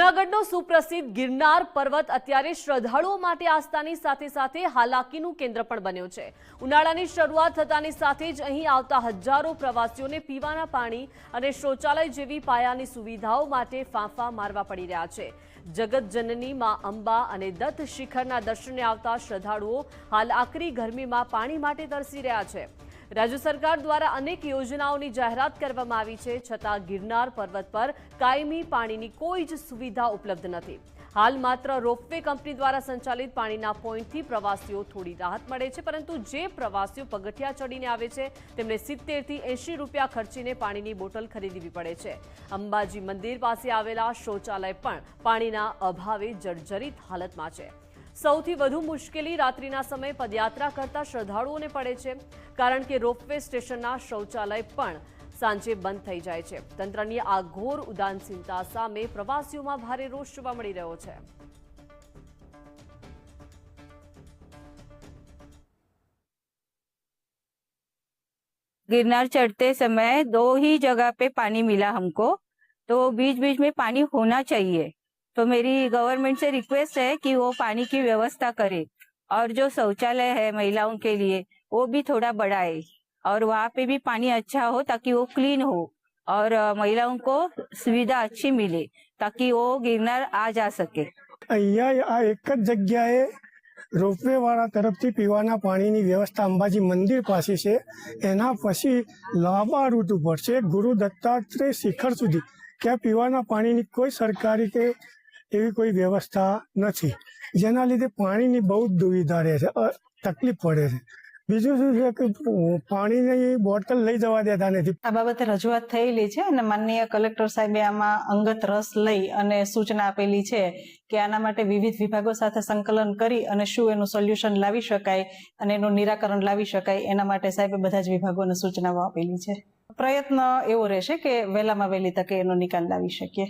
જૂનાગઢનો સુપ્રસિદ્ધ ગિરનાર પર્વત અત્યારે શ્રદ્ધાળુઓ માટે આસ્થાની સાથે સાથે હાલાકીનું કેન્દ્ર પણ બન્યો છે। ઉનાળાની શરૂઆત થતાની સાથે જ અહીં આવતા હજારો પ્રવાસીઓને પીવાના પાણી અને શૌચાલય જેવી પાયાની સુવિધાઓ માટે ફાંફા મારવા પડી રહ્યા છે। જગતજનની માં અંબા અને દત્ત શિખરના દર્શને આવતા શ્રદ્ધાળુઓ હાલ આકરી ગરમીમાં પાણી માટે તરસી રહ્યા છે। राज्य सरकार द्वारा अनेक योजनाओं की जाहरात करवामां आवी छे, छतां गिरनार पर्वत पर कायमी पाणीनी कोई ज सुविधा उपलब्ध नथी। हाल मात्र रोपवे कंपनी द्वारा संचालित पाणीना पॉइंटथी प्रवासीओ थोड़ी राहत मळे छे, परंतु जे प्रवासीओ पगथिया चढ़ीने आवे छे तेमणे 70 થી 80 રૂપિયા खर्चीने पाणीनी बोटल खरीदवी पड़े छे। अंबाजी मंदिर पासे आवेला शौचालय पण पाणीना अभावे जर्जरित हालतमां छे। સૌથી વધુ મુશ્કેલી રાત્રિના સમયે પદયાત્રા કરતા શ્રદ્ધાળુઓને પડે છે, કારણ કે રોપવે સ્ટેશનના શૌચાલય પણ સાંજે બંધ થઈ જાય છે। તંત્રની આ ઘોર ઉદાસીનતા સામે પ્રવાસીઓમાં ભારે રોષ જોવા મળી રહ્યો છે। गिरनार चढ़ते समय 2 ही जगह पे पानी मिला हमको, तो बीच बीच में पानी होना चाहिए। तो मेरी गवर्नमेंट से रिक्वेस्ट है कि वो पानी की व्यवस्था करे और जो शौचालय है महिलाओं के लिए वो भी थोड़ा बढ़ाए और वहाँ पे भी पानी अच्छा हो ताकि वो क्लीन हो और महिलाओं को सुविधा अच्छी मिले ताकि वो गिरनार आ जा सके। अहिया आ एक ज जग्याए रोपवे वाला तरफथी पीवाना पाणीनी व्यवस्था अंबाजी मंदिर पासे छे। एना पछी लांबा रूट उपर छे गुरु दत्तात्रेय शिखर सुधी क्या पीवाना पाणीनी कोई सरकारी के एवी कोई व्यवस्था नहीं, जेना लीधे पाणीनी बहुत दुविधा रहे छे, तकलीफ पड़े छे। बीजू शुं छे के पाणीनी बोटल लई जवा देता नथी। आ बाबते रजूआत थयेली छे अने माननीय कलेक्टर साहेबे आमां अंगत रस लई अने सूचना आपेली छे के आना माटे विविध विभागो साथे संकलन करी अने शुं एनुं सोल्यूशन लावी शकाय अने एनुं निराकरण लावी शकाय एना माटे साहेबे बधा ज विभागोने सूचनाओ आपेली छे। प्रयत्न एवो रहेशे के वहेलामां वहेली तके एनो निकाल लावी शकीए।